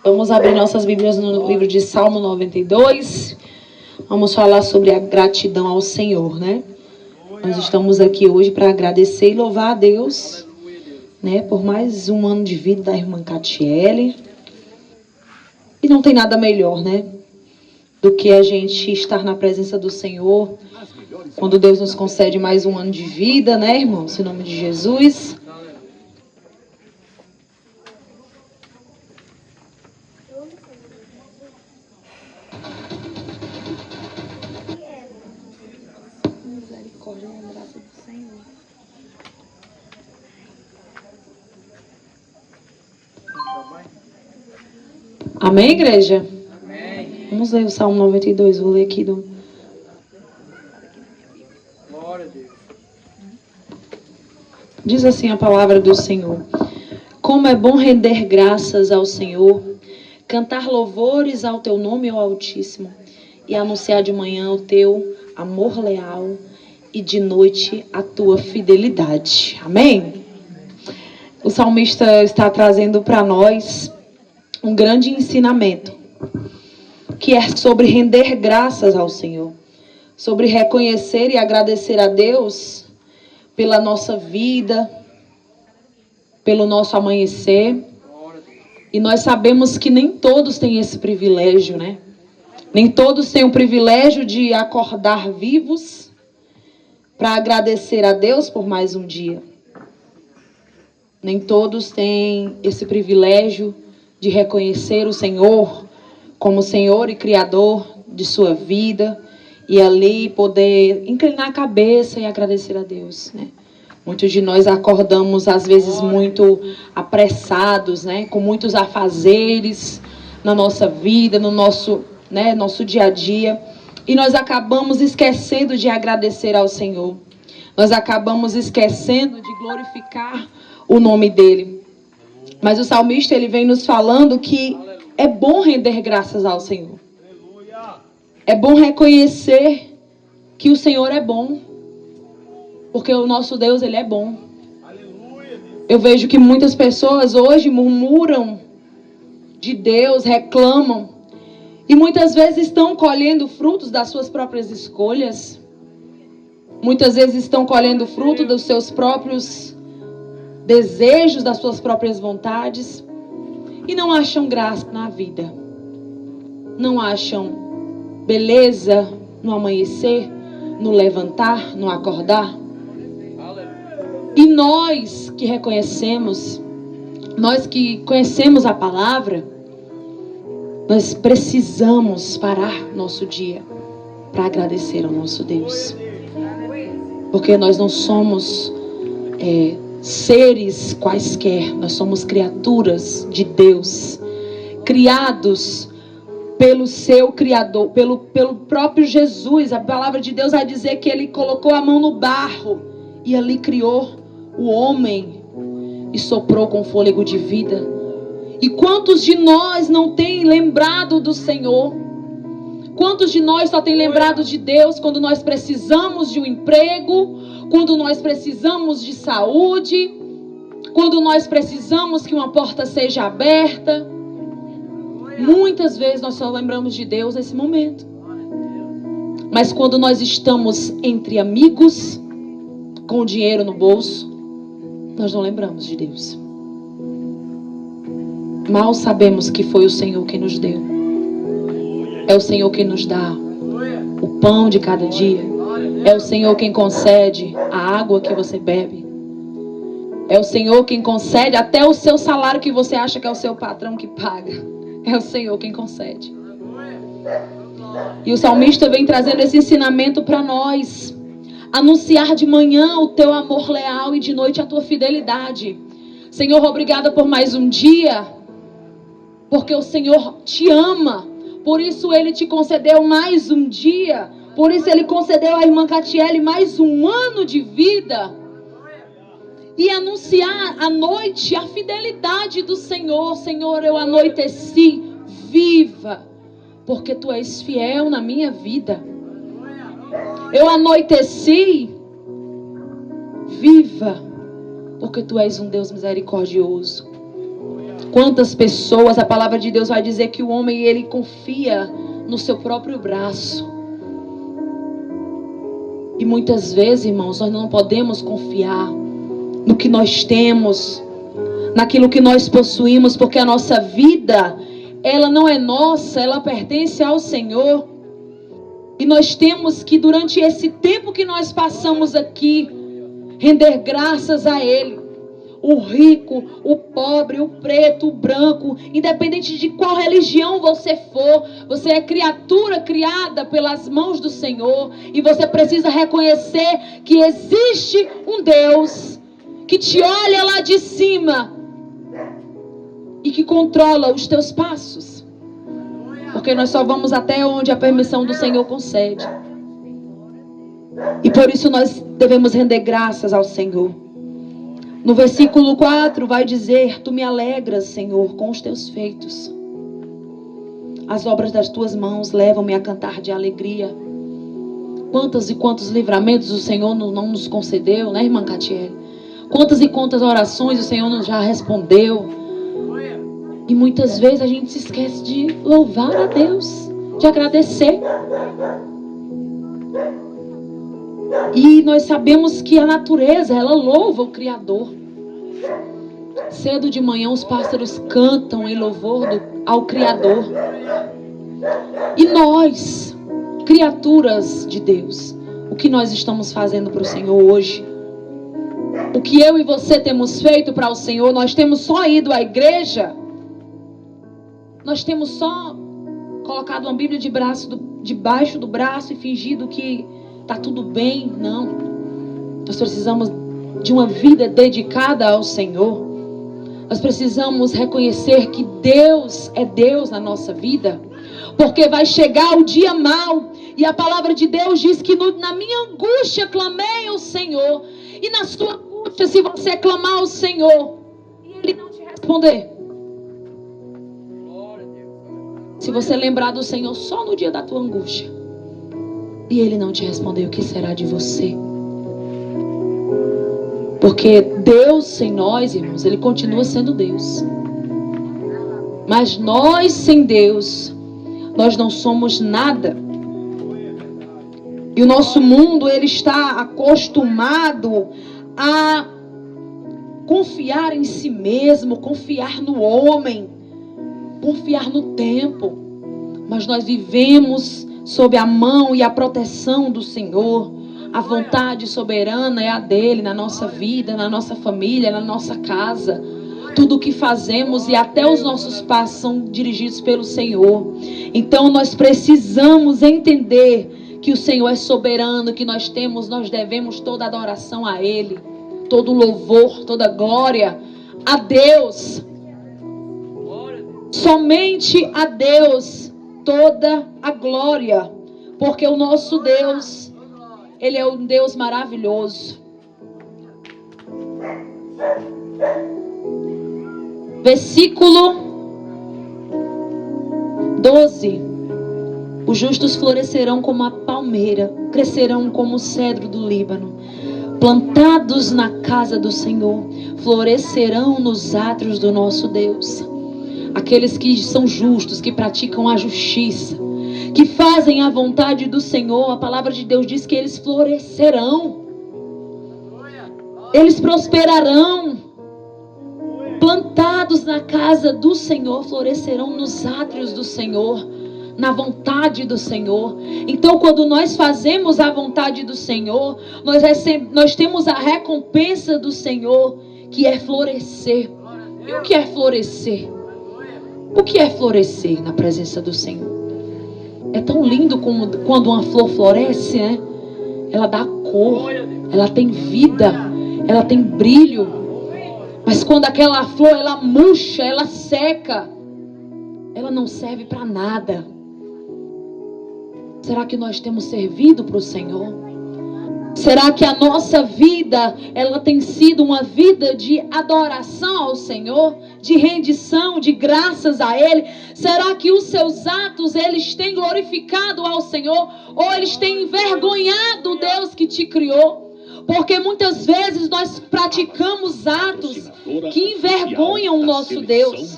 Vamos abrir nossas Bíblias no livro de Salmo 92. Vamos falar sobre a gratidão ao Senhor, né? Nós estamos aqui hoje para agradecer e louvar a Deus, né, por mais um ano de vida da irmã Catiele. E não tem nada melhor, né, do que a gente estar na presença do Senhor, quando Deus nos concede mais um ano de vida, né, irmãos? Em nome de Jesus. Misericórdia e a graça do Senhor. Amém, igreja? Amém. Vamos ler o Salmo 92. Vou ler aqui do... Glória a Deus. Diz assim a palavra do Senhor: como é bom render graças ao Senhor, cantar louvores ao teu nome, ó Altíssimo, e anunciar de manhã o teu amor leal e de noite a tua fidelidade. Amém? O salmista está trazendo para nós um grande ensinamento, que é sobre render graças ao Senhor, sobre reconhecer e agradecer a Deus pela nossa vida, pelo nosso amanhecer. E nós sabemos que nem todos têm esse privilégio, né? Nem todos têm o privilégio de acordar vivos para agradecer a Deus por mais um dia. Nem todos têm esse privilégio de reconhecer o Senhor como Senhor e Criador de sua vida e ali poder inclinar a cabeça e agradecer a Deus, né? Muitos de nós acordamos às vezes muito apressados, né? Com muitos afazeres na nossa vida, no nosso dia a dia, e nós acabamos esquecendo de agradecer ao Senhor. Nós acabamos esquecendo de glorificar o nome dele. Mas o salmista, ele vem nos falando que é bom render graças ao Senhor. É bom reconhecer que o Senhor é bom, porque o nosso Deus, ele é bom. Eu vejo que muitas pessoas hoje murmuram de Deus, reclamam, e muitas vezes estão colhendo frutos das suas próprias escolhas. Muitas vezes estão colhendo fruto dos seus próprios desejos, das suas próprias vontades. E não acham graça na vida. Não acham beleza no amanhecer, no levantar, no acordar. E nós que reconhecemos, nós que conhecemos a palavra, nós precisamos parar nosso dia para agradecer ao nosso Deus. Porque nós não somos seres quaisquer, nós somos criaturas de Deus, criados pelo seu Criador, pelo próprio Jesus. A palavra de Deus vai dizer que ele colocou a mão no barro e ali criou o homem e soprou com fôlego de vida. E quantos de nós não têm lembrado do Senhor? Quantos de nós só têm lembrado de Deus quando nós precisamos de um emprego, quando nós precisamos de saúde, quando nós precisamos que uma porta seja aberta? Muitas vezes nós só lembramos de Deus nesse momento. Mas quando nós estamos entre amigos, com dinheiro no bolso, nós não lembramos de Deus. Mal sabemos que foi o Senhor quem nos deu. É o Senhor quem nos dá o pão de cada dia. É o Senhor quem concede a água que você bebe. É o Senhor quem concede até o seu salário que você acha que é o seu patrão que paga. É o Senhor quem concede. E o salmista vem trazendo esse ensinamento para nós. Anunciar de manhã o teu amor leal e de noite a tua fidelidade. Senhor, obrigada por mais um dia. Porque o Senhor te ama. Por isso ele te concedeu mais um dia. Por isso ele concedeu à irmã Catiele mais um ano de vida. E anunciar à noite a fidelidade do Senhor. Senhor, eu anoiteci viva, porque tu és fiel na minha vida. Eu anoiteci viva, porque tu és um Deus misericordioso. Quantas pessoas, a palavra de Deus vai dizer que o homem, ele confia no seu próprio braço. E muitas vezes, irmãos, nós não podemos confiar no que nós temos, naquilo que nós possuímos, porque a nossa vida, ela não é nossa, ela pertence ao Senhor. E nós temos que, durante esse tempo que nós passamos aqui, render graças a Ele. O rico, o pobre, o preto, o branco, independente de qual religião você for, você é criatura criada pelas mãos do Senhor. E você precisa reconhecer que existe um Deus que te olha lá de cima e que controla os teus passos. Porque nós só vamos até onde a permissão do Senhor concede. E por isso nós devemos render graças ao Senhor. No versículo 4 vai dizer: Tu me alegras, Senhor, com os teus feitos. As obras das tuas mãos levam-me a cantar de alegria. Quantos e quantos livramentos o Senhor não nos concedeu, né, irmã Catiele? Quantas e quantas orações o Senhor nos já respondeu. E muitas vezes a gente se esquece de louvar a Deus, de agradecer. E nós sabemos que a natureza, ela louva o Criador. Cedo de manhã os pássaros cantam em louvor ao Criador. E nós, criaturas de Deus, o que nós estamos fazendo para o Senhor hoje? O que eu e você temos feito para o Senhor? Nós temos só ido à igreja? Nós temos só colocado uma Bíblia debaixo do braço e fingido que está tudo bem? Não. Nós precisamos de uma vida dedicada ao Senhor. Nós precisamos reconhecer que Deus é Deus na nossa vida. Porque vai chegar o dia mau. E a palavra de Deus diz que na minha angústia clamei ao Senhor. E na sua angústia, se você clamar ao Senhor e Ele não te responder, se você lembrar do Senhor só no dia da tua angústia e Ele não te responder, o que será de você? Porque Deus sem nós, irmãos, Ele continua sendo Deus. Mas nós sem Deus, nós não somos nada. E o nosso mundo, ele está acostumado a confiar em si mesmo, confiar no homem, confiar no tempo. Mas nós vivemos sob a mão e a proteção do Senhor. A vontade soberana é a dele na nossa vida, na nossa família, na nossa casa. Tudo o que fazemos e até os nossos passos são dirigidos pelo Senhor. Então nós precisamos entender que o Senhor é soberano, que nós devemos toda adoração a Ele, todo louvor, toda glória a Deus. Somente a Deus toda a glória, porque o nosso Deus, Ele é um Deus maravilhoso. Versículo 12. Os justos florescerão como a palmeira, crescerão como o cedro do Líbano. Plantados na casa do Senhor, florescerão nos átrios do nosso Deus. Aqueles que são justos, que praticam a justiça, que fazem a vontade do Senhor, a palavra de Deus diz que eles florescerão. Eles prosperarão. Plantados na casa do Senhor, florescerão nos átrios do Senhor, na vontade do Senhor. Então, quando nós fazemos a vontade do Senhor, nós temos a recompensa do Senhor, que é florescer. E o que é florescer? O que é florescer na presença do Senhor? É tão lindo como quando uma flor floresce, né? Ela dá cor, ela tem vida, ela tem brilho. Mas quando aquela flor, ela murcha, ela seca, ela não serve para nada. Será que nós temos servido para o Senhor? Será que a nossa vida, ela tem sido uma vida de adoração ao Senhor? De rendição, de graças a Ele? Será que os seus atos, eles têm glorificado ao Senhor? Ou eles têm envergonhado o Deus que te criou? Porque muitas vezes nós praticamos atos que envergonham o nosso Deus.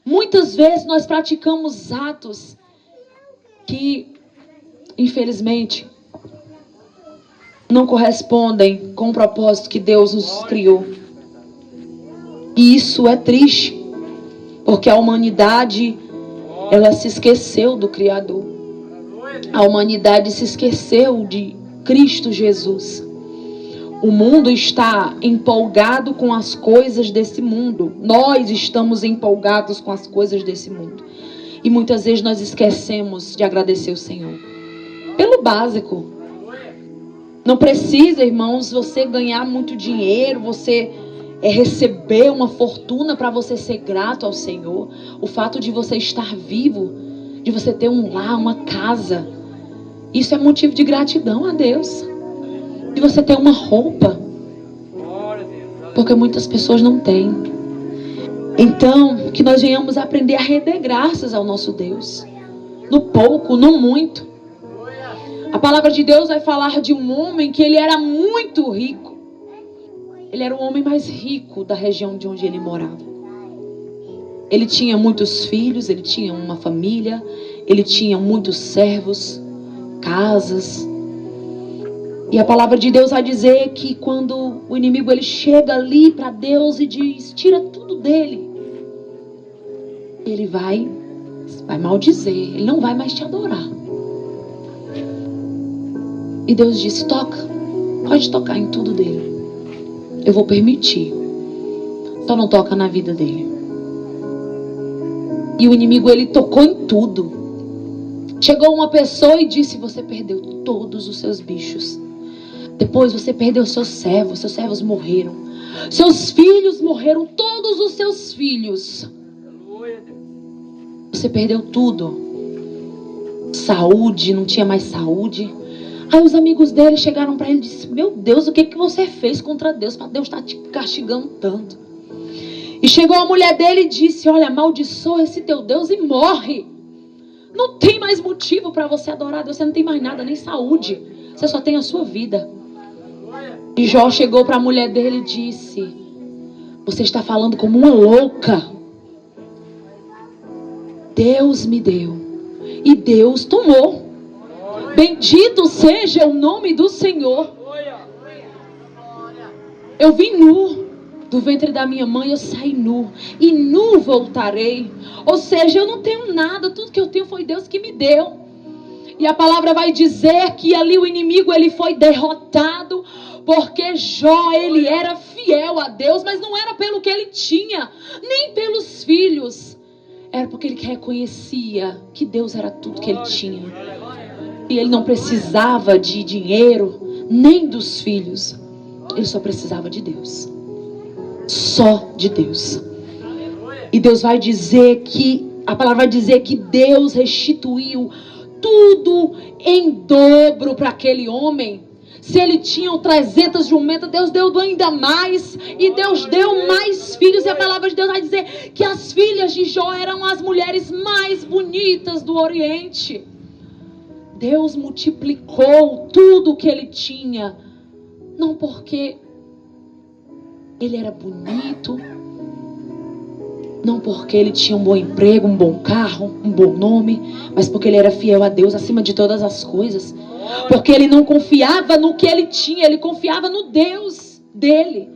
Muitas vezes nós praticamos atos que, infelizmente, não correspondem com o propósito que Deus nos criou. E isso é triste, porque a humanidade, ela se esqueceu do Criador. A humanidade se esqueceu de Cristo Jesus. O mundo está empolgado com as coisas desse mundo. Nós estamos empolgados com as coisas desse mundo. E muitas vezes nós esquecemos de agradecer o Senhor. Pelo básico. Não precisa, irmãos, você ganhar muito dinheiro, você receber uma fortuna para você ser grato ao Senhor. O fato de você estar vivo, de você ter um lar, uma casa, isso é motivo de gratidão a Deus. De você ter uma roupa, porque muitas pessoas não têm. Então, que nós venhamos aprender a render graças ao nosso Deus, no pouco, no muito. A palavra de Deus vai falar de um homem que ele era muito rico. Ele era o homem mais rico da região de onde ele morava. Ele tinha muitos filhos, ele tinha uma família, ele tinha muitos servos, casas. E a palavra de Deus vai dizer que quando o inimigo ele chega ali para Deus e diz, tira tudo dele, ele vai maldizer, ele não vai mais te adorar. E Deus disse, toca, pode tocar em tudo dele, eu vou permitir, só não toca na vida dele. E o inimigo ele tocou em tudo. Chegou uma pessoa e disse, você perdeu todos os seus bichos. Depois você perdeu seus servos morreram. Seus filhos morreram, todos os seus filhos. Você perdeu tudo. Saúde, não tinha mais saúde. Aí os amigos dele chegaram para ele e disseram, meu Deus, o que você fez contra Deus? Para Deus estar te castigando tanto. E chegou a mulher dele e disse, olha, amaldiçoa esse teu Deus e morre. Não tem mais motivo para você adorar Deus. Você não tem mais nada, nem saúde. Você só tem a sua vida. E Jó chegou para a mulher dele e disse, você está falando como uma louca. Deus me deu e Deus tomou. Bendito seja o nome do Senhor. Eu vim nu do ventre da minha mãe, eu saí nu e nu voltarei. Ou seja, eu não tenho nada, tudo que eu tenho foi Deus que me deu. E a palavra vai dizer que ali o inimigo ele foi derrotado, porque Jó ele era fiel a Deus, mas não era pelo que ele tinha, nem pelos filhos. Era porque ele reconhecia que Deus era tudo que ele tinha. E ele não precisava de dinheiro, nem dos filhos. Ele só precisava de Deus. Só de Deus. E Deus vai dizer que, a palavra vai dizer que Deus restituiu tudo em dobro para aquele homem. Se ele tinha 300 jumentas, Deus deu ainda mais. E Deus deu mais filhos. E a palavra de Deus vai dizer que as filhas de Jó eram as mulheres mais bonitas do Oriente. Deus multiplicou tudo o que ele tinha. Não porque ele era bonito, não porque ele tinha um bom emprego, um bom carro, um bom nome, mas porque ele era fiel a Deus acima de todas as coisas. Porque ele não confiava no que ele tinha, ele confiava no Deus dele.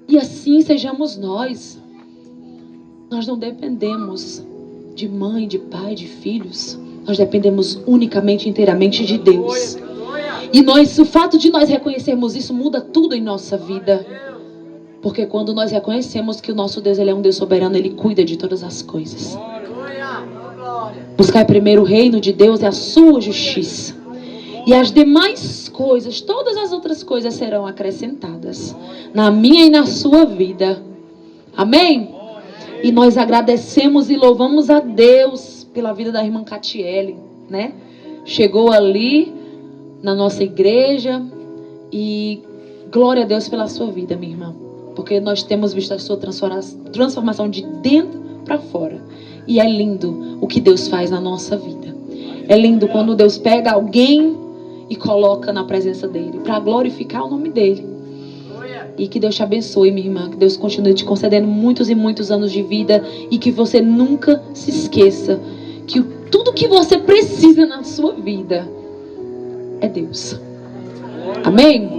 E assim sejamos nós. Nós não dependemos de mãe, de pai, de filhos. Nós dependemos unicamente, inteiramente de Deus. E o fato de nós reconhecermos isso muda tudo em nossa vida. Porque quando nós reconhecemos que o nosso Deus ele é um Deus soberano, ele cuida de todas as coisas. Buscar primeiro o reino de Deus e a sua justiça. E as demais coisas, todas as outras coisas serão acrescentadas na minha e na sua vida. Amém? E nós agradecemos e louvamos a Deus pela vida da irmã Catiele, né? Chegou ali na nossa igreja e glória a Deus pela sua vida, minha irmã. Porque nós temos visto a sua transformação de dentro para fora. E é lindo o que Deus faz na nossa vida. É lindo quando Deus pega alguém e coloca na presença dele, para glorificar o nome dele. E que Deus te abençoe, minha irmã. Que Deus continue te concedendo muitos e muitos anos de vida. E que você nunca se esqueça que tudo que você precisa na sua vida é Deus. Amém?